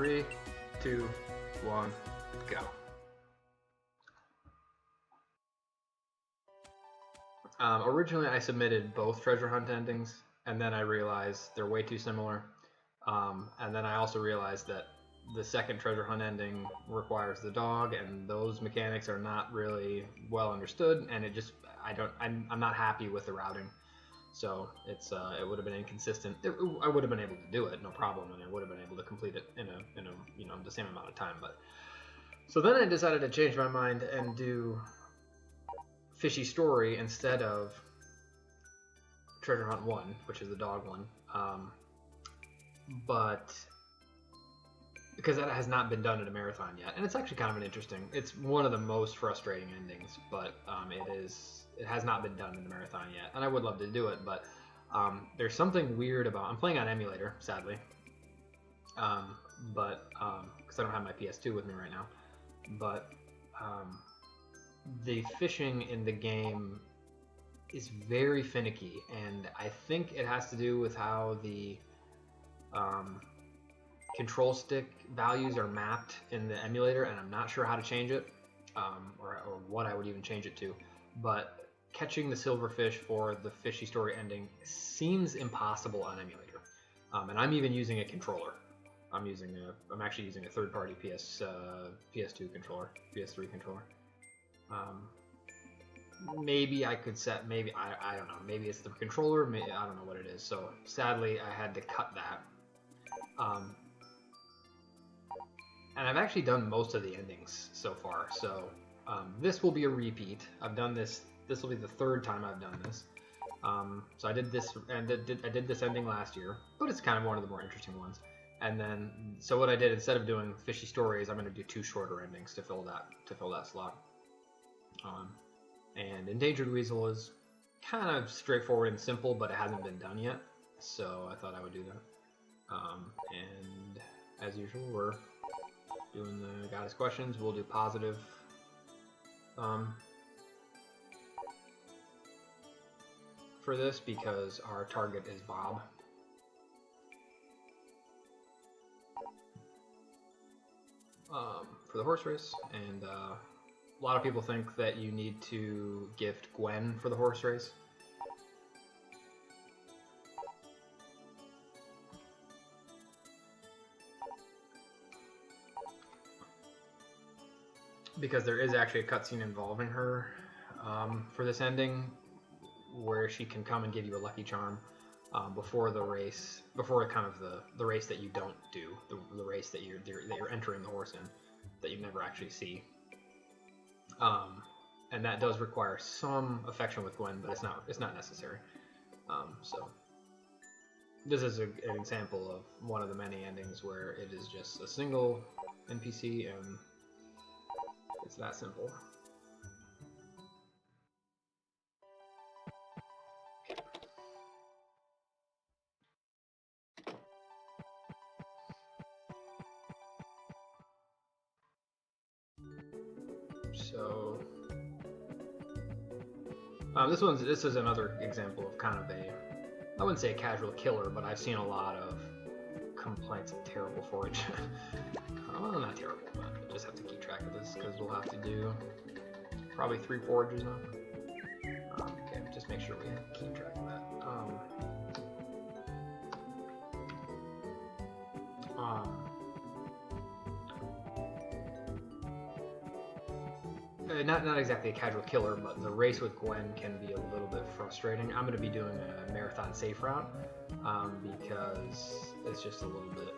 3, 2, 1, go. Originally, I submitted both treasure hunt endings, and then I realized they're way too similar. And then I also realized that the second treasure hunt ending requires the dog, and those mechanics are not really well understood, and it just I'm not happy with the routing. So it would have been inconsistent. I would have been able to do it, no problem, and I would have been able to complete it in a the same amount of time. But so then I decided to change my mind and do Fishy Story instead of Treasure Hunt 1, which is the dog one. But because that has not been done in a marathon yet, and it's actually kind of an interesting. It's one of the most frustrating endings, but it has not been done in the marathon yet, and I would love to do it, but there's something weird about. I'm playing on emulator, sadly, but because I don't have my PS2 with me right now, but the fishing in the game is very finicky, and I think it has to do with how the control stick values are mapped in the emulator, and I'm not sure how to change it, or what I would even change it to. But catching the silverfish for the Fishy Story ending seems impossible on emulator, and I'm even using a controller. I'm actually using a third-party PS2 controller, PS3 controller. Maybe I could set. Maybe I don't know. Maybe it's the controller. Maybe, I don't know what it is. So sadly, I had to cut that. And I've actually done most of the endings so far, so this will be a repeat. I've done this. This will be the third time I've done this. So I did this, and I did this ending last year, but it's kind of one of the more interesting ones. And then, so what I did, instead of doing Fishy Stories, I'm going to do 2 shorter endings to fill that slot. And Endangered Weasel is kind of straightforward and simple, but it hasn't been done yet, so I thought I would do that. And as usual, we're doing the Goddess questions. We'll do positive. For this, because our target is Bob. For the horse race, and a lot of people think that you need to gift Gwen for the horse race. Because there is actually a cutscene involving her for this ending, where she can come and give you a lucky charm before the race, before kind of the race that you don't do, the race that you're entering the horse in, that you never actually see. And that does require some affection with Gwen, but it's not necessary. So this is an example of one of the many endings where it is just a single NPC, and it's that simple. So this is another example of kind of I wouldn't say a casual killer, but I've seen a lot of complaints of terrible forage. Well, not terrible, but I just have to keep track of this because we'll have to do probably 3 forages now. Okay, just make sure we keep track of that. Not exactly a casual killer, but the race with Gwen can be a little bit frustrating. I'm going to be doing a marathon safe route because it's just a little bit.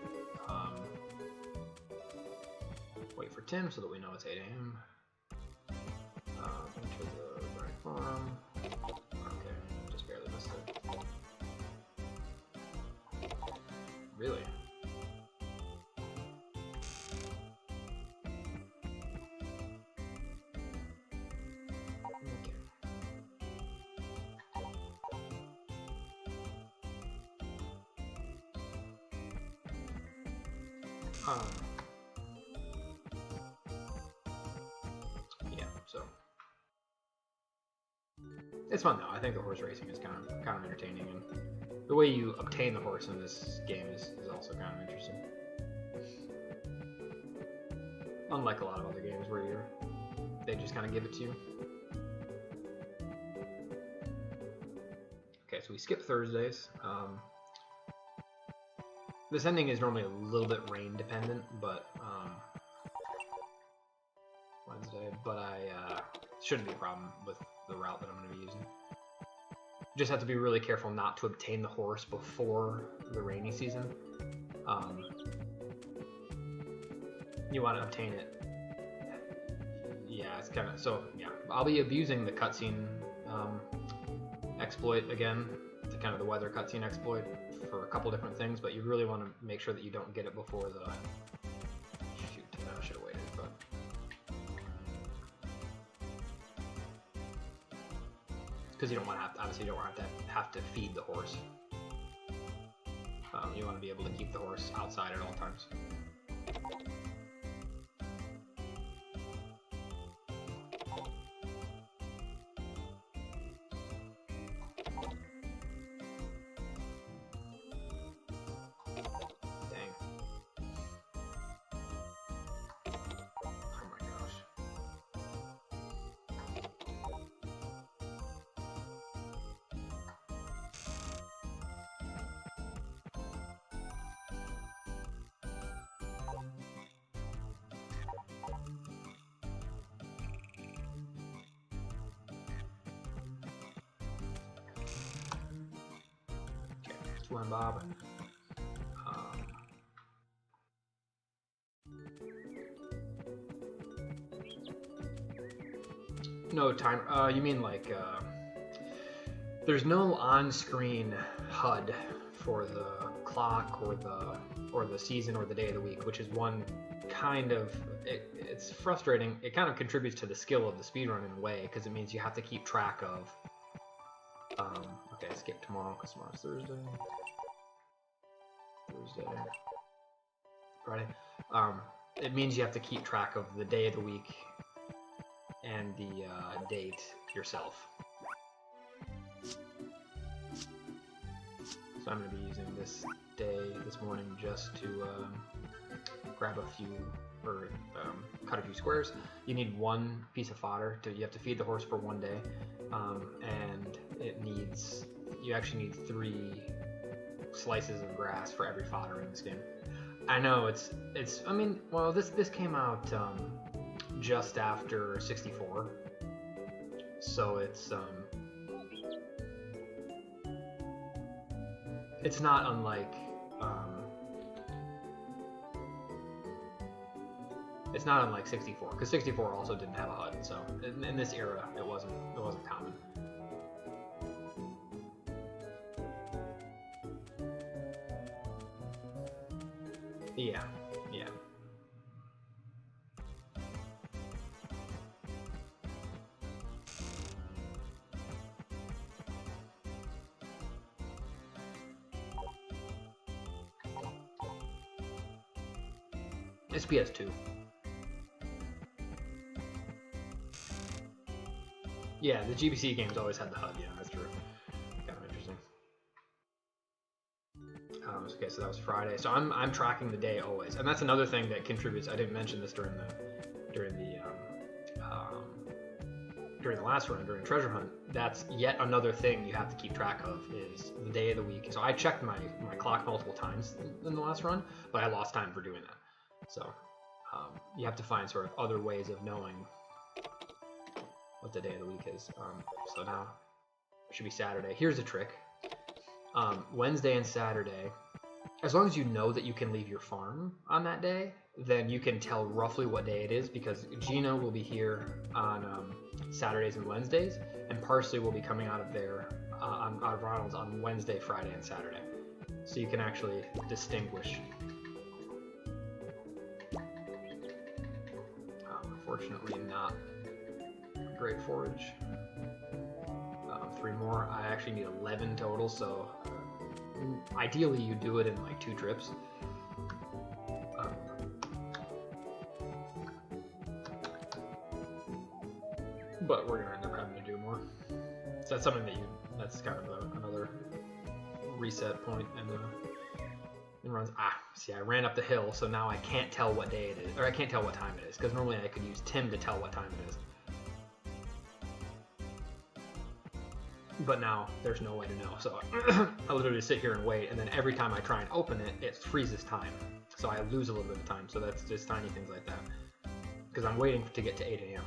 Wait for Tim so that we know it's 8 a.m. Enter the right farm. Okay, just barely missed it. Really? Yeah, so it's fun though. I think the horse racing is kind of entertaining, and the way you obtain the horse in this game is also kind of interesting. unlike a lot of other games where they just kind of give it to you. Okay, so we skip Thursdays. This ending is normally a little bit rain dependent, but Wednesday. But shouldn't be a problem with the route that I'm going to be using. Just have to be really careful not to obtain the horse before the rainy season. You want to obtain it. Yeah, it's kind of so. Yeah, I'll be abusing the cutscene exploit again, the kind of the weather cutscene exploit for a couple different things, but you really want to make sure that you don't get it before the. Shoot, I should have waited, but. Because you don't want to have to, obviously you don't want to have to feed the horse. You want to be able to keep the horse outside at all times. One Bob. No time. You mean like there's no on-screen HUD for the clock or the season or the day of the week, which is one kind of it's frustrating. It kind of contributes to the skill of the speedrun in a way because it means you have to keep track of. Okay, skip tomorrow because tomorrow's Thursday. Friday. It means you have to keep track of the day of the week and the date yourself. So I'm going to be using this morning just to grab a few, or cut a few squares. You need one piece of fodder, you have to feed the horse for one day, and you actually need 3 slices of grass for every fodder in this game. I know I mean, well, this came out just after 64, so it's not unlike it's not unlike 64, because 64 also didn't have a HUD, so in this era it wasn't common. Yeah. It's PS2. Yeah, the GBC games always had the HUD. Yeah, that's true. Kind of interesting. Okay, so that was Friday. So I'm tracking the day always, and that's another thing that contributes. I didn't mention this during the last run, during Treasure Hunt. That's yet another thing you have to keep track of is the day of the week. So I checked my clock multiple times in the last run, but I lost time for doing that. So you have to find sort of other ways of knowing what the day of the week is. So now it should be Saturday. Here's a trick. Wednesday and Saturday, as long as you know that you can leave your farm on that day, then you can tell roughly what day it is, because Gina will be here on Saturdays and Wednesdays, and Parsley will be coming out of there out of Ronald's on Wednesday, Friday, and Saturday. So you can actually distinguish. Unfortunately, not great forage. 3 more. I actually need 11 total, so ideally you do it in like 2 trips. But we're gonna end up having to do more. So that's something that's kind of another reset point in runs. See, I ran up the hill, so now I can't tell what day it is, or I can't tell what time it is, because normally I could use Tim to tell what time it is. But now there's no way to know, so I literally sit here and wait, and then every time I try and open it, it freezes time. So I lose a little bit of time, so that's just tiny things like that. Because I'm waiting to get to 8 a.m.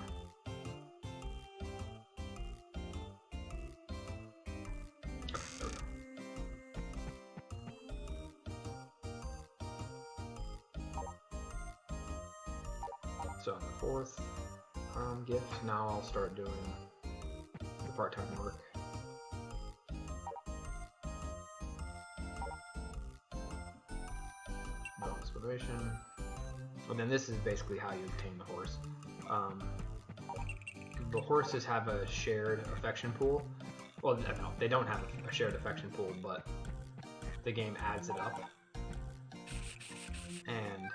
So on the 4th gift, now I'll start doing the part-time work. No exploration. And then this is basically how you obtain the horse. The horses have a shared affection pool. Well, no, they don't have a shared affection pool, but the game adds it up. And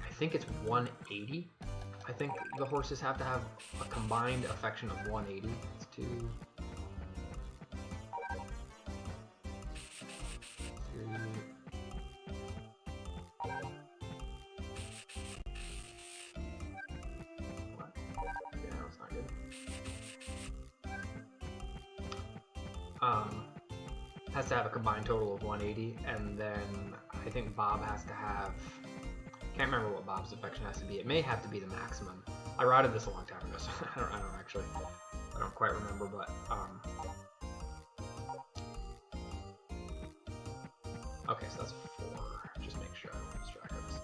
I think it's 180. I think the horses have to have a combined affection of 180. It's 2, 3. What? Yeah, that's not good. Has to have a combined total of 180, and then I think Bob has to have. Can't remember what Bob's affection has to be. It may have to be the maximum. I routed this a long time ago, so I don't quite remember, but okay, so that's 4. Just make sure I don't lose track of this.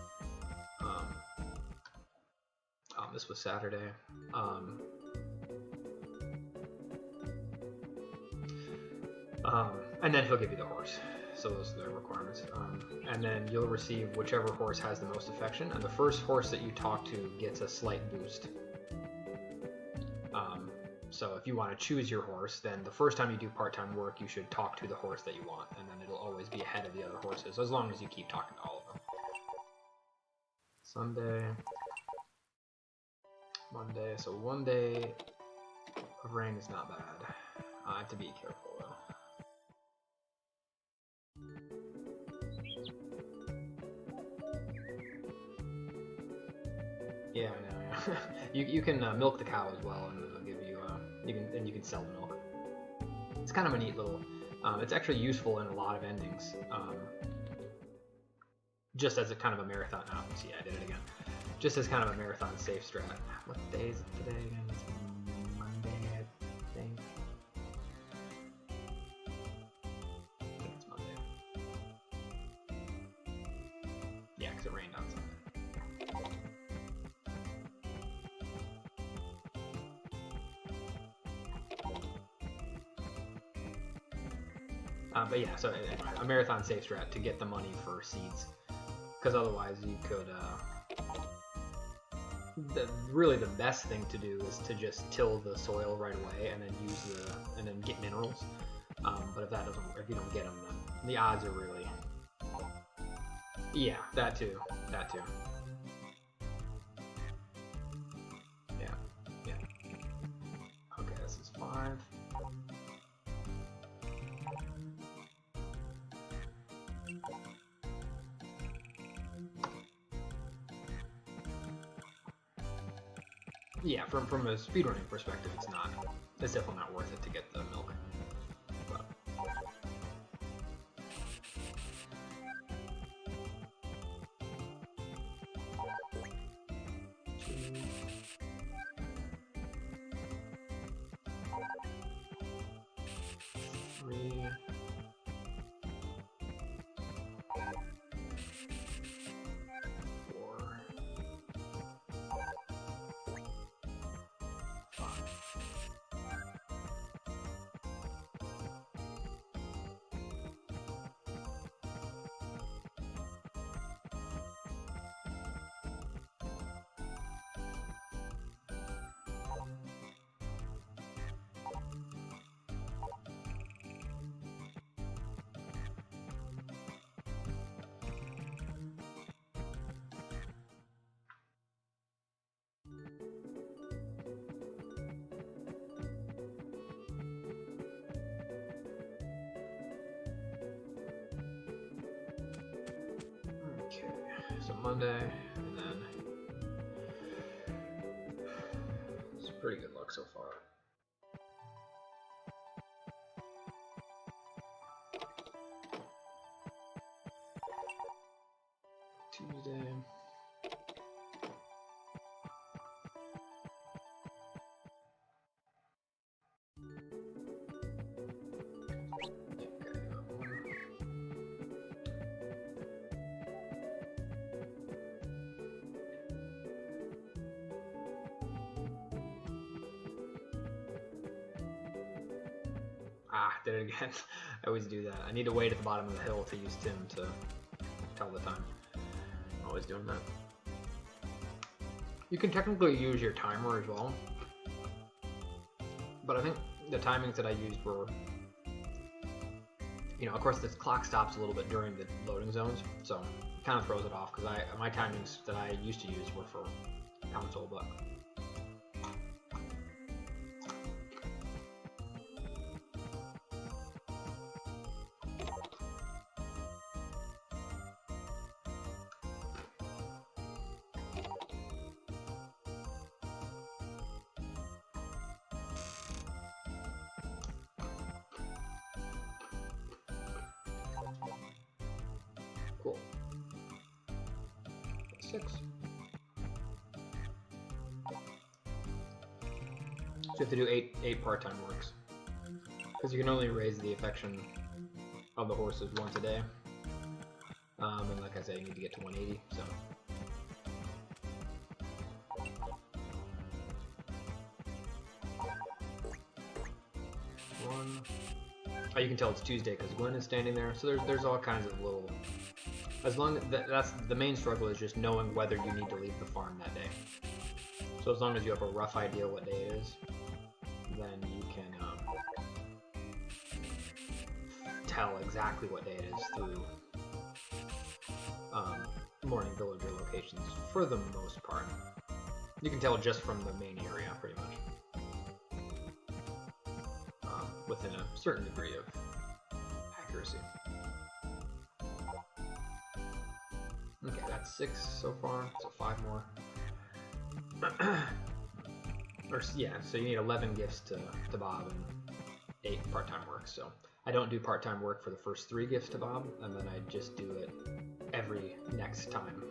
This was Saturday. And then he'll give you the horse. So those are the requirements. And then you'll receive whichever horse has the most affection, and the first horse that you talk to gets a slight boost. So if you want to choose your horse, then the first time you do part-time work, you should talk to the horse that you want, and then it'll always be ahead of the other horses, as long as you keep talking to all of them. Sunday, Monday, so 1 day of rain is not bad. I have to be careful though. Yeah, I know. Yeah. you can milk the cow as well, and it'll give you you can sell the milk. It's kind of a neat little. It's actually useful in a lot of endings. Just as a kind of a marathon. Oh, see, I did it again. Just as kind of a marathon safe strat. What day is it today again? It's Monday, I think. I think it's Monday. Yeah, because it rained on Sunday. But yeah, so anyway, a marathon safe strat to get the money for seeds, because otherwise you could. Really, the best thing to do is to just till the soil right away and then and then get minerals. But if you don't get them, then the odds are really. Yeah, that too. Yeah. Okay, this is 5. Yeah, from a speedrunning perspective, it's definitely not worth it to get the milk. But. Three. 4. 5. Monday, and then it's pretty good luck so far. Tuesday. Ah, did it again. I always do that. I need to wait at the bottom of the hill to use Tim to tell the time. I'm always doing that. You can technically use your timer as well, but I think the timings that I used were, you know, of course the clock stops a little bit during the loading zones, so it kind of throws it off because my timings that I used to use were for console, but cool. 6. So you have to do eight part-time works, because you can only raise the affection of the horses once a day. And like I said, you need to get to 180. So. One. Oh, you can tell it's Tuesday because Gwen is standing there. So there's all kinds of little. As long as that's the main struggle is just knowing whether you need to leave the farm that day. So as long as you have a rough idea what day it is, then you can tell exactly what day it is through morning villager locations for the most part. You can tell just from the main area pretty much, within a certain degree of accuracy. Okay, that's 6 so far, so 5 more. Or yeah, so you need 11 gifts to Bob and 8 part-time work. So I don't do part-time work for the first 3 gifts to Bob, and then I just do it every next time,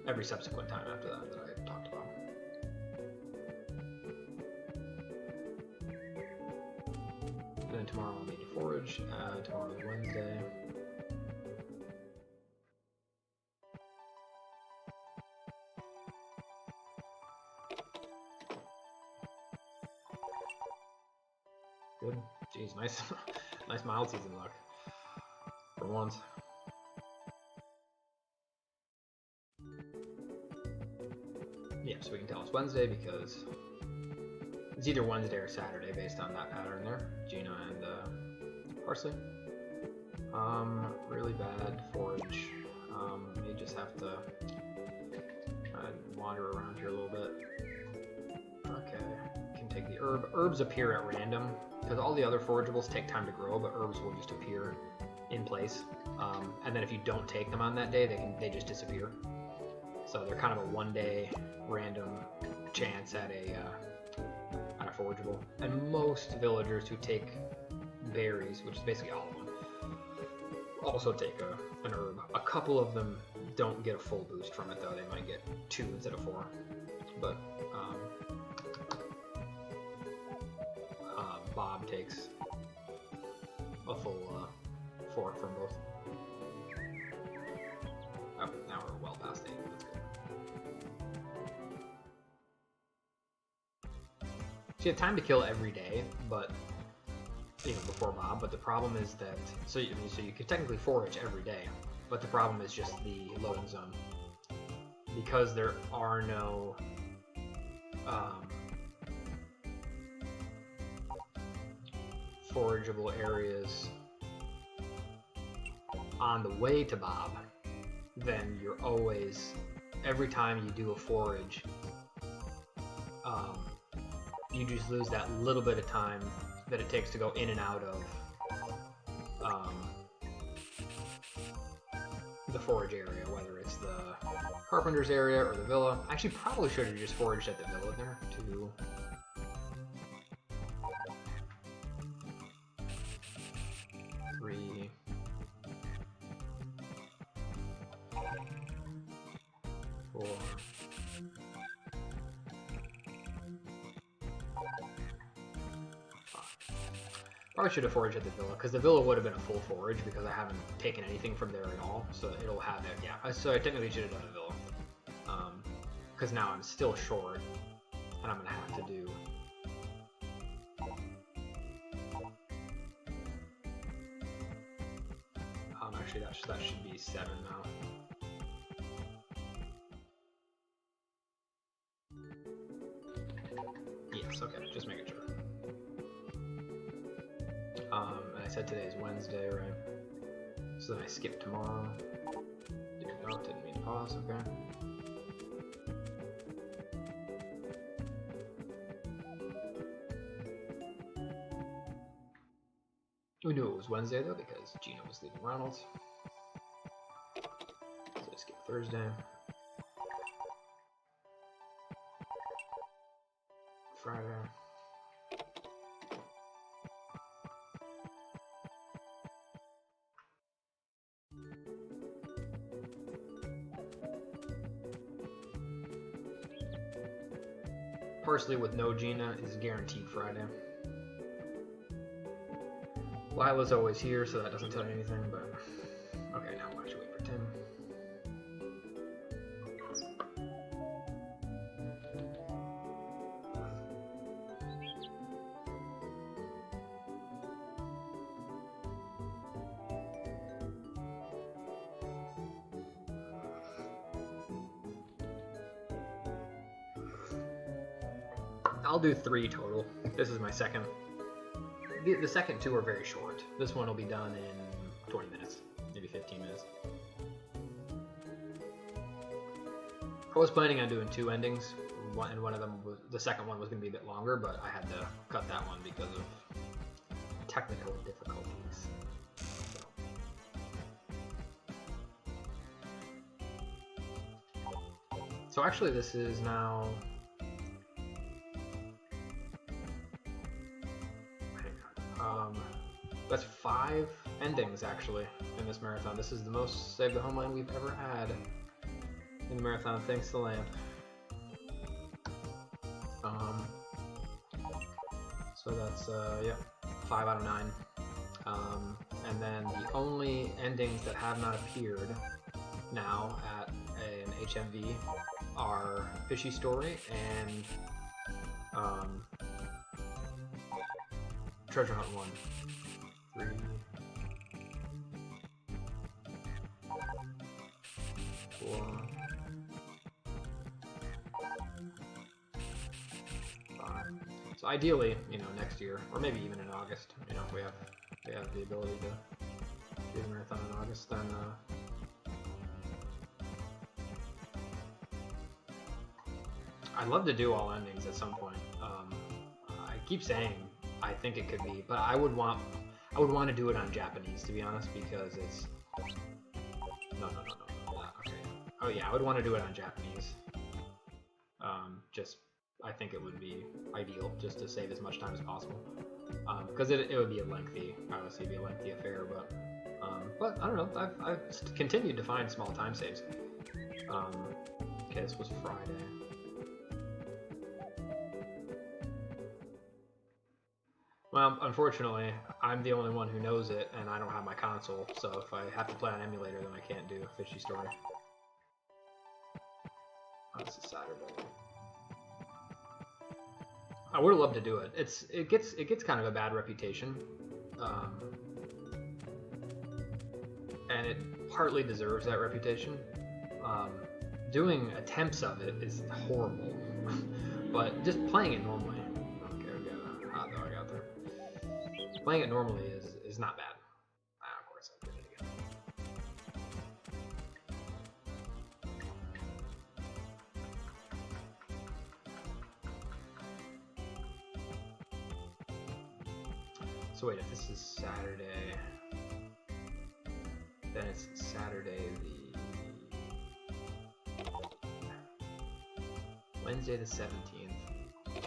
every subsequent time after that I talked about. And then tomorrow I'll need to forage. Tomorrow's Wednesday. Good. Jeez, nice, nice mild season luck for once. Yeah, so we can tell it's Wednesday because it's either Wednesday or Saturday based on that pattern there. Gina and Parsley. Really bad forage. May just have to wander around here a little bit. Okay, can take the herb. Herbs appear at random because all the other forageables take time to grow, but herbs will just appear in place. And then if you don't take them on that day, they just disappear. So they're kind of a one-day random chance at a forageable. And most villagers who take berries, which is basically all of them, also take an herb. A couple of them don't get a full boost from it though. They might get 2 instead of 4. But Bob takes a full 4 from both. Oh, now we're well past 8. That's good. So you have time to kill every day, but before Bob. But the problem is that so you could technically forage every day, but the problem is just the loading zone because there are no forageable areas on the way to Bob. Then you're always, every time you do a forage, you just lose that little bit of time that it takes to go in and out of the forage area, whether it's the carpenter's area or the villa. I actually probably should have just foraged at the villa there, 2, 3, 4, 5. Probably should have foraged at the villa, because the villa would have been a full forage, because I haven't taken anything from there at all, so it'll have it, yeah. So I technically should have done the villa. Because now I'm still short, and I'm going to have to do... actually, that should be 7 now. Yes, okay, just making sure. And I said today is Wednesday, right? So then I skip tomorrow. Didn't mean to pause, okay. We knew it was Wednesday though because Gina was leaving Ronald's. So I skip Thursday. Friday. Parsley with no Gina is guaranteed Friday. Lila's always here, so that doesn't tell you anything, but... Okay, now we'll actually wait for Tim. I'll do 3 total. This is my second. The second 2 are very short. This one will be done in 20 minutes, maybe 15 minutes. I was planning on doing 2 endings, and one of them was, the second one was going to be a bit longer, but I had to cut that one because of technical difficulties. So actually this is now... That's 5 endings actually in this marathon. This is the most Save the Homeland we've ever had in the marathon, thanks to Lamp. So that's yeah, 5 out of 9. And then the only endings that have not appeared now at an HMV are Fishy Story and Treasure Hunt 1. 3, 4, 5. So ideally, you know, next year, or maybe even in August, you know, if we have the ability to do the marathon in August, then I'd love to do all endings at some point. I keep saying I think it could be, but I would want to do it on Japanese, to be honest, because it's... No. Okay. Oh yeah, I would want to do it on Japanese. Just, I think it would be ideal, just to save as much time as possible. Because it would be a lengthy, obviously be a lengthy affair, but I don't know, I've continued to find small time saves. Okay, this was Friday. Well, unfortunately, I'm the only one who knows it, and I don't have my console, so if I have to play on emulator, then I can't do a Fishy Story. Oh, this is Saturday. I would have loved to do it. It gets kind of a bad reputation, and it partly deserves that reputation. Doing attempts of it is horrible, but just playing it normally. Playing it normally is not bad. Of course, I did it again. So wait, if this is Saturday, then it's Saturday the Wednesday the 17th,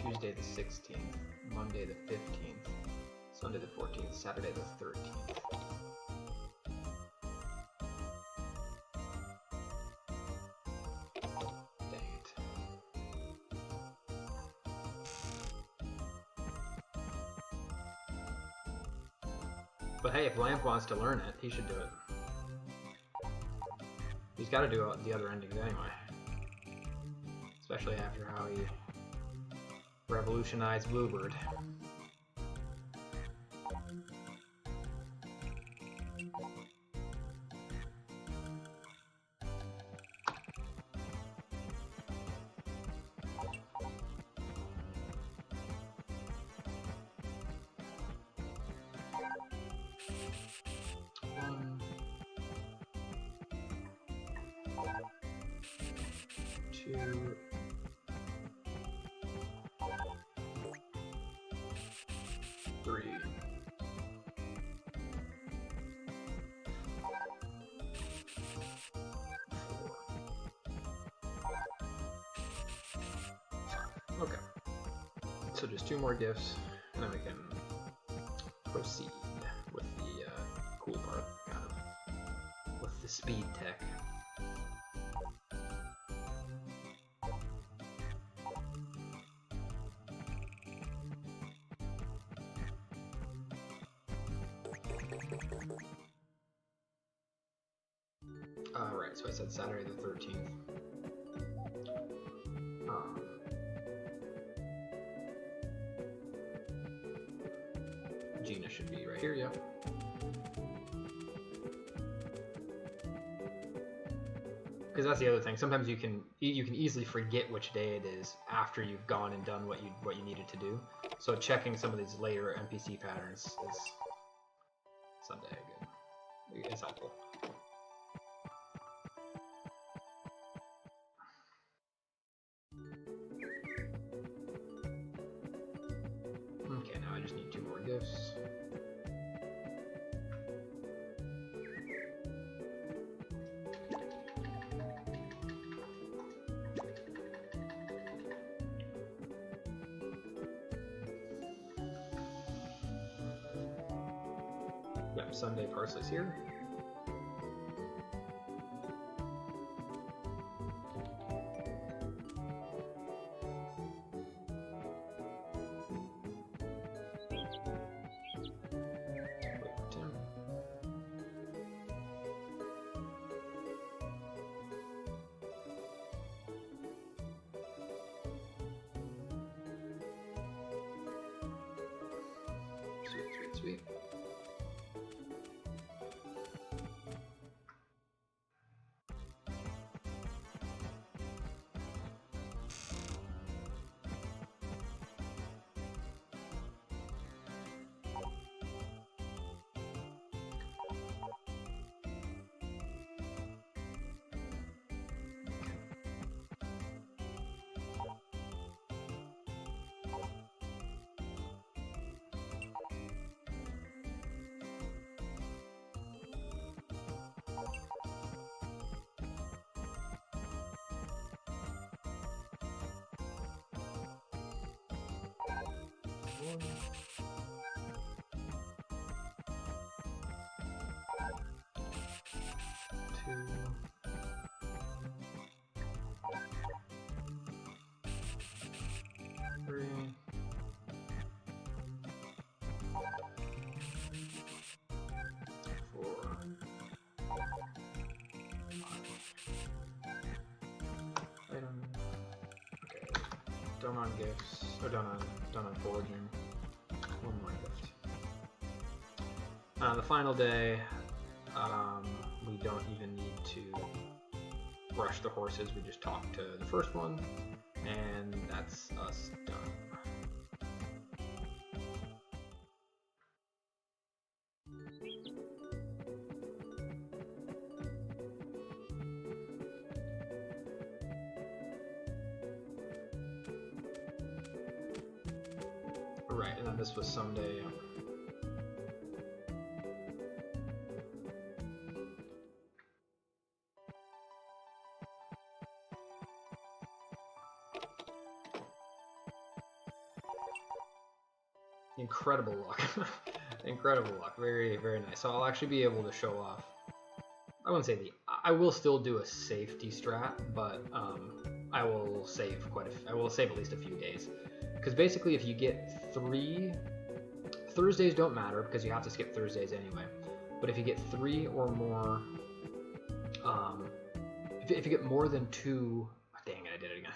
Tuesday the 16th, Monday the 15th, Sunday the 14th, Saturday the 13th. Dang it. But hey, if Lamp wants to learn it, he should do it. He's got to do the other endings anyway. Especially after how he revolutionized Bluebird. Okay, so just 2 more gifts, and then we can proceed with the cool part, kind of, with the speed tech. Alright, so I said Saturday the 13th. Gina should be right here, yeah. Because that's the other thing. Sometimes you can easily forget which day it is after you've gone and done what you needed to do. So checking some of these later NPC patterns is someday good. It's helpful. Okay, now I just need 2 more gifts. Yep, Sunday parsley's here. Sweet. One, 2, 3, 4, 5. Item. Okay. Done on gifts. Or done on foraging. 1 more gift. The final day, we don't even need to brush the horses. We just talk to the first one, and that's us done. Right, and then this was Sunday. Incredible luck. Incredible luck. Very, very nice. So I'll actually be able to show off. I wouldn't say I will still do a safety strat, but I will save I will save at least a few days. Because basically if you get 3, Thursdays don't matter because you have to skip Thursdays anyway. But if you get 3 or more, if you get more than 2, dang it, I did it again.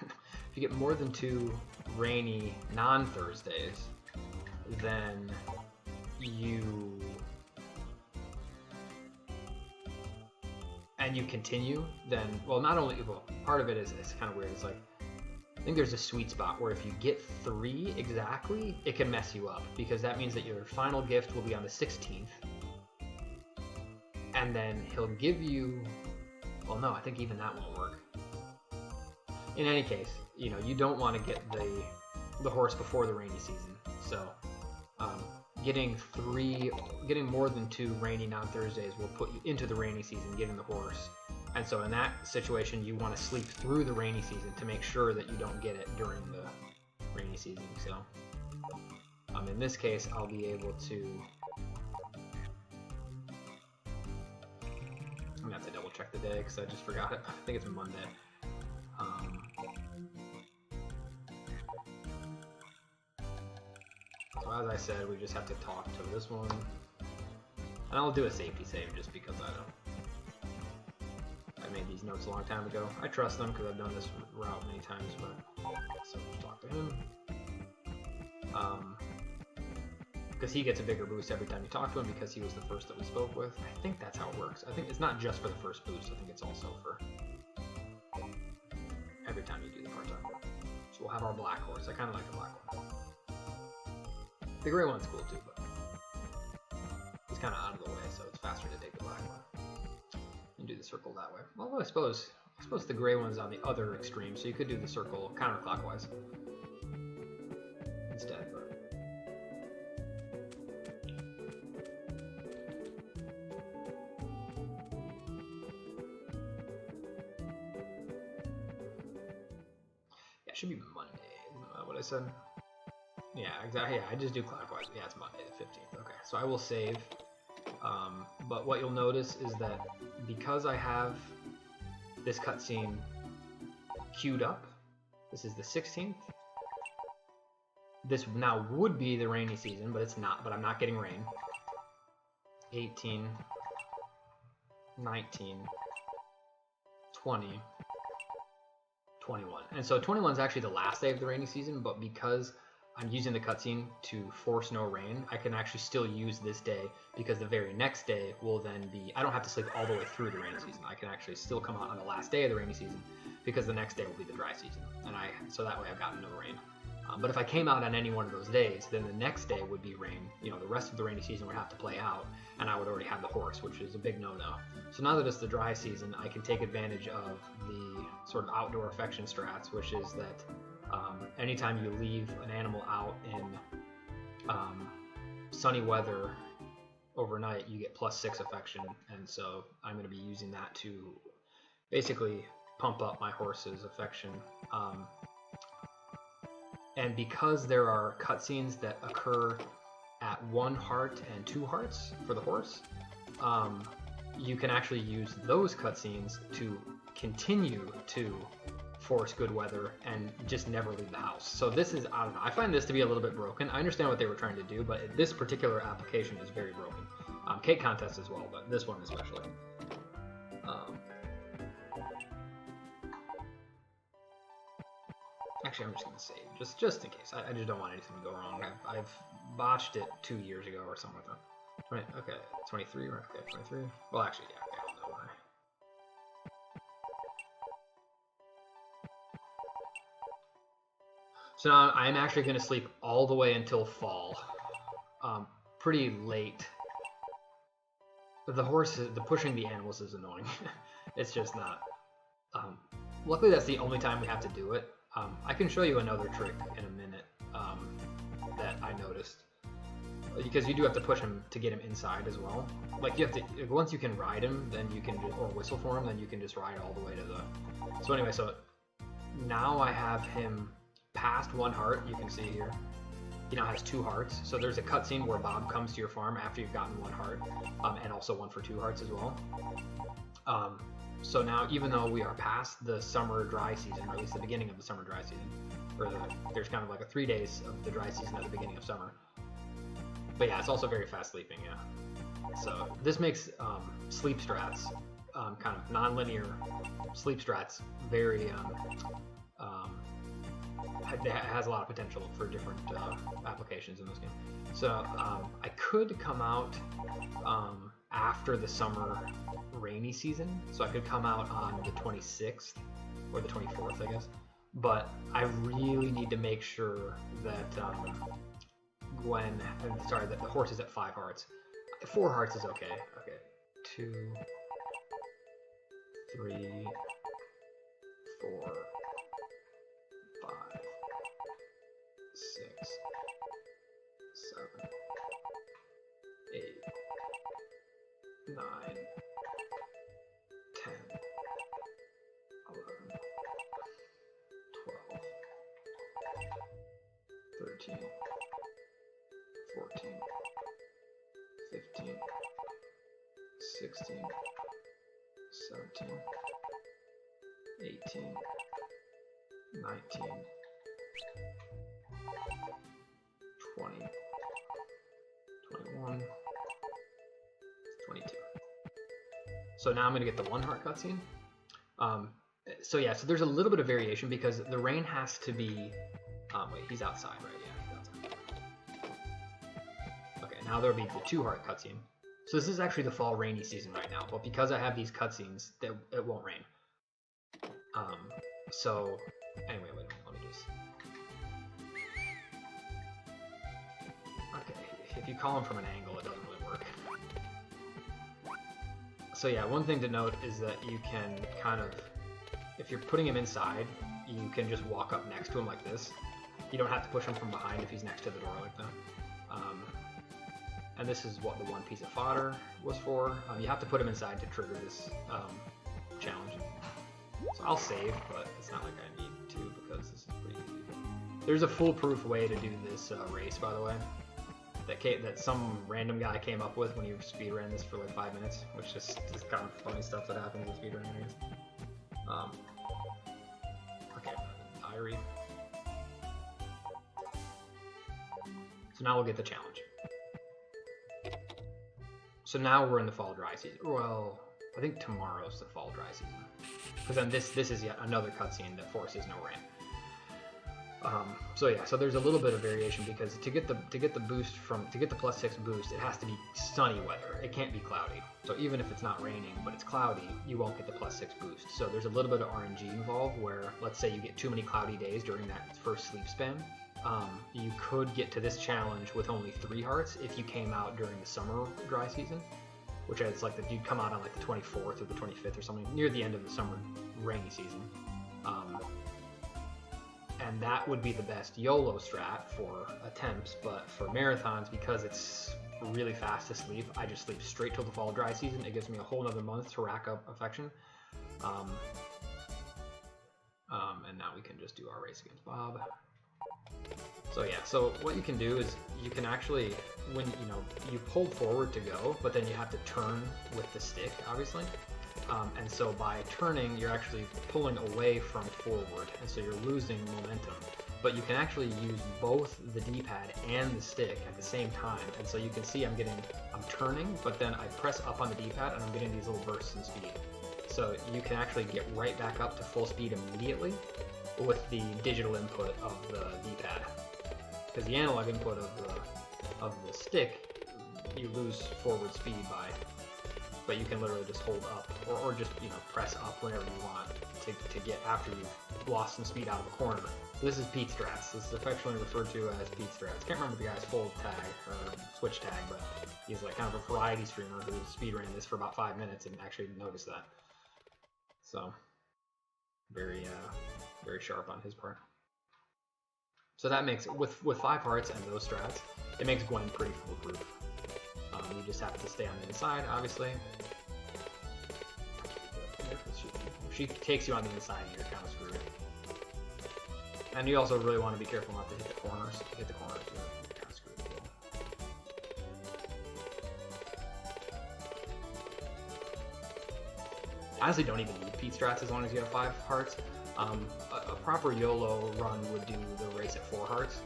If you get more than 2 rainy non-Thursdays, then you continue, then, well, not only, well, part of it is kind of weird. It's like, I think there's a sweet spot where if you get 3 exactly, it can mess you up, because that means that your final gift will be on the 16th, and then he'll give you, well, no, I think even that won't work. In any case, you know, you don't want to get the horse before the rainy season, so getting more than 2 rainy non-Thursdays will put you into the rainy season, getting the horse. And so in that situation, you want to sleep through the rainy season to make sure that you don't get it during the rainy season. So in this case, I'll be able to, I'm gonna have to double check the day because I just forgot it. I think it's Monday. So as I said, we just have to talk to this one, and I'll do a safety save just because I made these notes a long time ago. I trust them because I've done this route many times, but so just talk to him. Because he gets a bigger boost every time you talk to him because he was the first that we spoke with. I think that's how it works. I think it's not just for the first boost. I think it's also for every time you do the part-time. So we'll have our black horse. I kind of like the black one. The gray one's cool too, but it's kind of out of the way, so it's faster to take the black one and do the circle that way. Although I suppose the gray one's on the other extreme, so you could do the circle counterclockwise instead. But yeah, it should be Monday. Isn't that what I said? Yeah, exactly. Yeah, I just do clockwise. Yeah, it's Monday the 15th. Okay, so I will save. But what you'll notice is that because I have this cutscene queued up, this is the 16th. This now would be the rainy season, but it's not. But I'm not getting rain. 18, 19, 20, 21. And so 21 is actually the last day of the rainy season, but because I'm using the cutscene to force no rain, I can actually still use this day because the very next day will then be, I don't have to sleep all the way through the rainy season. I can actually still come out on the last day of the rainy season because the next day will be the dry season. And so that way I've gotten no rain. But if I came out on any one of those days, then the next day would be rain. You know, the rest of the rainy season would have to play out, and I would already have the horse, which is a big no-no. So now that it's the dry season, I can take advantage of the sort of outdoor affection strats, which is that anytime you leave an animal out in sunny weather overnight, you get +6 affection, and so I'm going to be using that to basically pump up my horse's affection. And because there are cutscenes that occur at 1 heart and 2 hearts for the horse, you can actually use those cutscenes to continue to force good weather and just never leave the house. So this is, I don't know, I find this to be a little bit broken. I understand what they were trying to do, but this particular application is very broken. Cake contest as well, but this one especially. Actually, I'm just going to save, just in case. I just don't want anything to go wrong. I've botched it 2 years ago or something like that. Okay, 23, right? Okay, 23. Well, actually, yeah, okay, I'll know why. So now I'm actually going to sleep all the way until fall. Pretty late. But the pushing the animals is annoying. It's just not. Luckily, that's the only time we have to do it. I can show you another trick in a minute that I noticed. Because you do have to push him to get him inside as well. Like, you have to, once you can ride him, then you can, or whistle for him, then you can just ride all the way to the... So anyway, so now I have him past 1 heart, you can see here. he now has 2 hearts. So there's a cutscene where Bob comes to your farm after you've gotten 1 heart, and also 1 for 2 hearts as well. So now, even though we are past the summer dry season, or at least the beginning of the summer dry season, there's kind of like a 3 days of the dry season at the beginning of summer. But yeah, it's also very fast sleeping, yeah. So this makes sleep strats, kind of non-linear sleep strats, very it has a lot of potential for different applications in this game. So I could come out after the summer rainy season, so I could come out on the 26th or the 24th, I guess. But I really need to make sure that that the horse is at 5 hearts. 4 hearts is okay. Okay, 2, 3, 4, 5, 6, 7, 8, 9, 10, 11, 12, 13, 14, 15, 16, 17, 18, 19, 20, 21, 22. So now I'm going to get the 1 heart cutscene. So yeah, so there's a little bit of variation because the rain has to be... wait, he's outside, right? Yeah, he's outside. Okay, now there'll be the 2 heart cutscene. So this is actually the fall rainy season right now, but because I have these cutscenes, it won't rain. So anyway, wait, let me just... Okay, if you call him from an angle, it doesn't really work. So yeah, one thing to note is that you can kind of, if you're putting him inside, you can just walk up next to him like this. You don't have to push him from behind if he's next to the door like that. And this is what the 1 piece of fodder was for. You have to put him inside to trigger this challenge. So I'll save, but it's not like I need to because this is pretty easy. There's a foolproof way to do this race, by the way, that some random guy came up with when he speedran this for like 5 minutes, which is just kind of funny stuff that happens with speedrunning, I guess. Okay, diary. So now we'll get the challenge. So now we're in the fall dry season. Well, I think tomorrow's the fall dry season. Because then this is yet another cutscene that forces no rain. So yeah, so there's a little bit of variation because to get the +6 boost, it has to be sunny weather. It can't be cloudy. So even if it's not raining but it's cloudy, you won't get the +6 boost. So there's a little bit of RNG involved where, let's say you get too many cloudy days during that first sleep span. You could get to this challenge with only 3 hearts if you came out during the summer dry season, which is like you'd come out on like the 24th or the 25th or something near the end of the summer rainy season. And that would be the best YOLO strat for attempts, but for marathons, because it's really fast to sleep, I just sleep straight till the fall dry season. It gives me a whole nother month to rack up affection. And now we can just do our race against Bob. So yeah, so what you can do is you can actually, when you pull forward to go, but then you have to turn with the stick, obviously. And so by turning, you're actually pulling away from forward, and so you're losing momentum. But you can actually use both the D-pad and the stick at the same time. And so you can see I'm turning, but then I press up on the D-pad and I'm getting these little bursts in speed. So you can actually get right back up to full speed immediately with the digital input of the D-pad. Because the analog input of the stick, you lose forward speed by, but you can literally just hold up or just press up whenever you want to get after you've lost some speed out of a corner. So this is Pete Strats. This is affectionately referred to as Pete Strats. Can't remember the guy's full tag or switch tag, but he's like kind of a variety streamer who speedran this for about 5 minutes and actually noticed that. So very sharp on his part. So that makes, with 5 hearts and those strats, it makes Gwen pretty foolproof. You just have to stay on the inside, obviously. If she takes you on the inside, you're kind of screwed. And you also really want to be careful not to hit the corners. If you hit the corners, you're kind of screwed as well. Honestly, don't even need Pete strats as long as you have 5 hearts. A proper YOLO run would do the race at 4 hearts,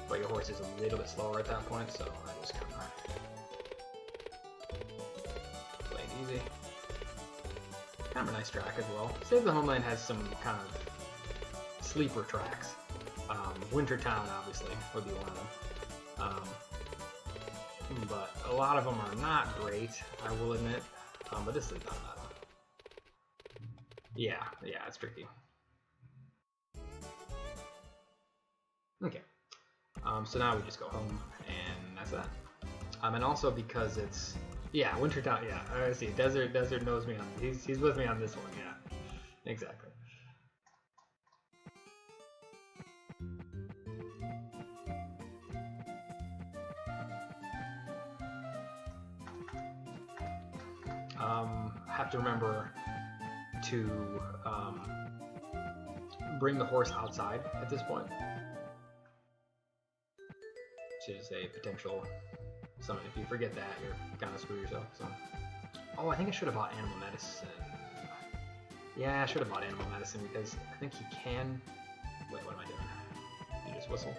but your horse is a little bit slower at that point, so I just kind of play it easy. Kind of a nice track as well. Save the Homeland has some kind of sleeper tracks. Wintertown, obviously, would be one of them. But a lot of them are not great, I will admit. But this is not bad. Yeah, it's tricky. Okay. So now we just go home, and that's that. And also because it's, yeah, Wintertown, yeah, I see. Desert knows me on, he's with me on this one, yeah. Exactly. Have to remember to bring the horse outside at this point, which is a potential summon. If you forget that, you're kind of screw yourself. So, oh, I think I should have bought animal medicine. Yeah, I should have bought animal medicine because I think he can. Wait, what am I doing? You just whistle.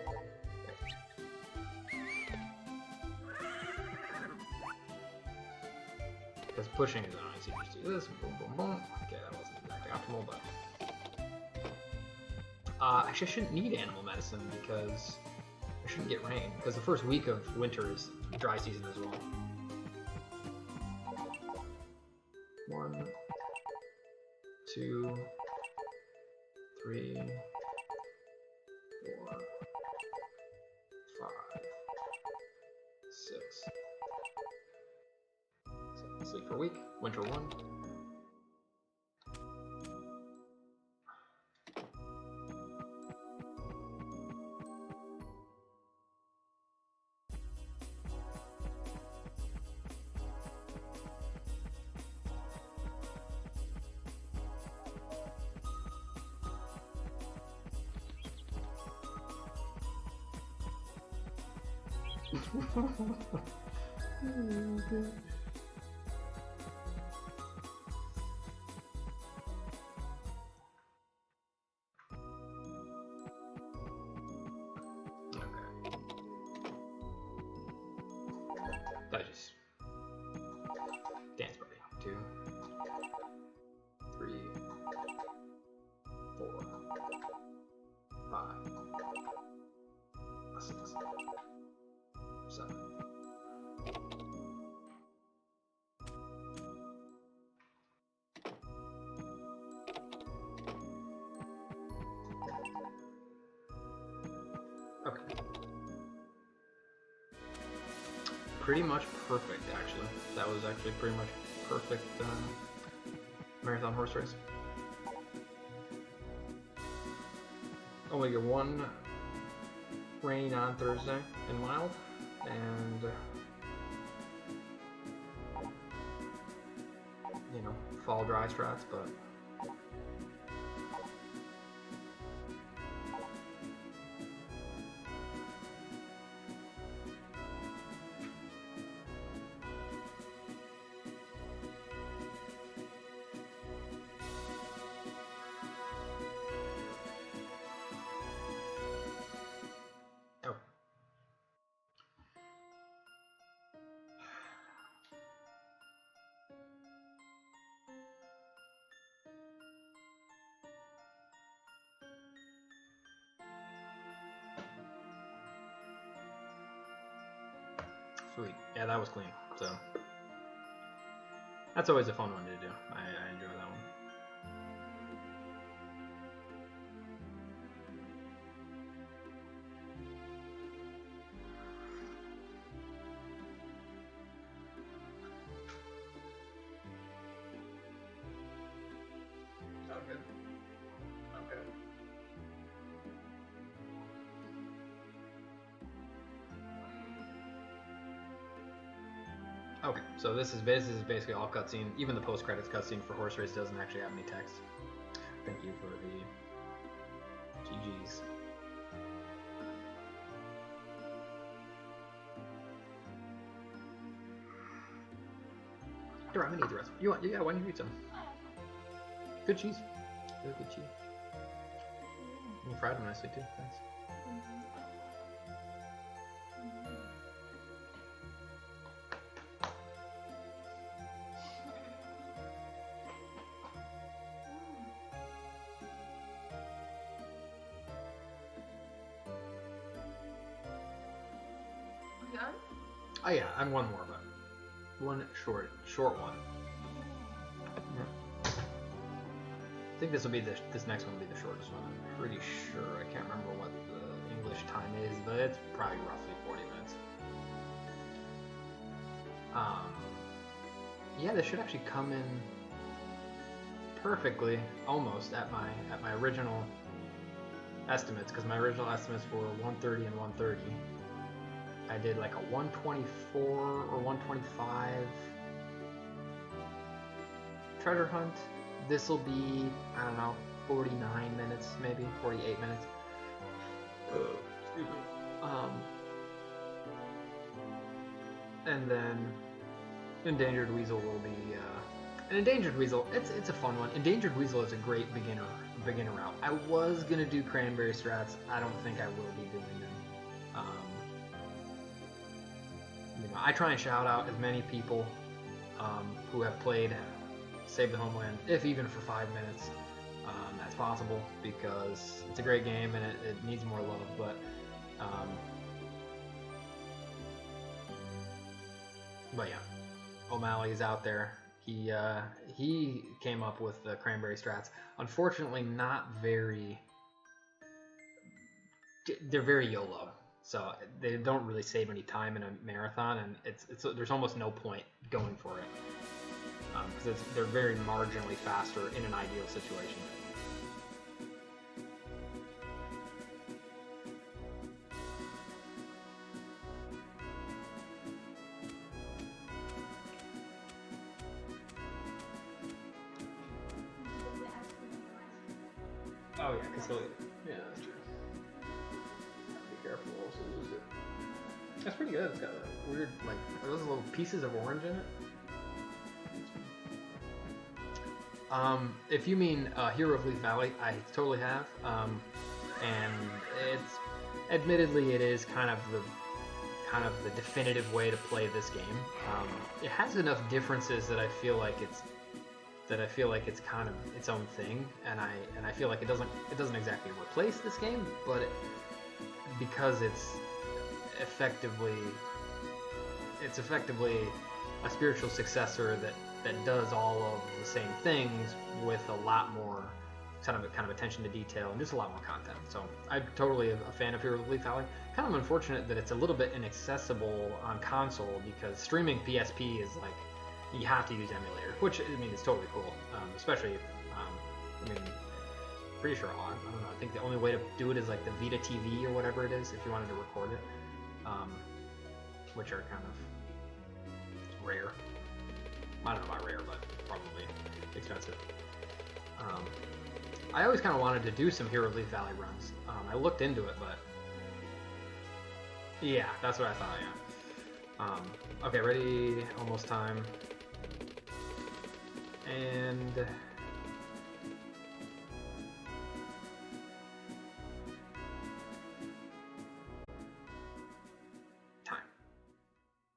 Because pushing is nice. You just do this, boom, boom, boom. Okay, that wasn't exactly optimal, but actually, I shouldn't need animal medicine because I shouldn't get rain. Because the first week of winter is dry season as well. 1, 2, 3, 4, 5, 6. Sleep for a week. Winter 1. Digest. Dance party. 2, 3, 4, 5, 6, 7. Okay. Pretty much perfect, actually. That was actually pretty much perfect marathon horse race. Only get 1 rain on Thursday in mild, and you know, fall dry strats, but sweet. Yeah, that was clean. So that's always a fun one to do. I enjoy that one. Okay. Okay. Okay, so this is basically all cutscene. Even the post-credits cutscene for Horse Race doesn't actually have any text. Thank you for the GGs. Here, I'm gonna eat the rest. You want? Yeah, why don't you eat some? Good cheese. Really good cheese. You fried them nicely too. Thanks. Done? Oh yeah, I'm one more, but one short one. Yeah. I think this will be this next one will be the shortest one. I'm pretty sure. I can't remember what the English time is, but it's probably roughly 40 minutes. Yeah, this should actually come in perfectly, almost at my original estimates, because my original estimates were 130 and 130. I did like a 124 or 125 treasure hunt. This will be, I don't know, 49 minutes, maybe 48 minutes. Excuse me. And then Endangered Weasel will be an Endangered Weasel. It's a fun one. Endangered Weasel is a great beginner route. I was gonna do cranberry strats. I don't think I will be doing them. I try and shout out as many people who have played Save the Homeland, if even for 5 minutes, as possible, because it's a great game and it needs more love. But yeah, O'Malley's out there. He came up with the cranberry strats. Unfortunately, they're very YOLO. So they don't really save any time in a marathon, and there's almost no point going for it, because they're very marginally faster in an ideal situation. Oh yeah, because yeah, that's true. Be careful, also lose it. That's pretty good. It's got a weird, like, are those little pieces of orange in it? If you mean Hero of Leaf Valley, I totally have. And it's admittedly it is kind of the definitive way to play this game. It has enough differences that I feel like it's kind of its own thing, and I feel like it doesn't exactly replace this game, but because it's effectively a spiritual successor that does all of the same things with a lot more kind of attention to detail and just a lot more content. So I'm totally a fan of Hero of Leaf Valley. Kind of unfortunate that it's a little bit inaccessible on console, because streaming PSP is like, you have to use emulator, which, I mean, is totally cool, especially, I mean, pretty sure, I don't know, I think the only way to do it is like the Vita TV or whatever it is, if you wanted to record it, which are kind of rare. I don't know about rare, but probably expensive. I always kind of wanted to do some Hero of Leaf Valley runs. I looked into it, but yeah, that's what I thought, yeah. Okay, ready, almost time. And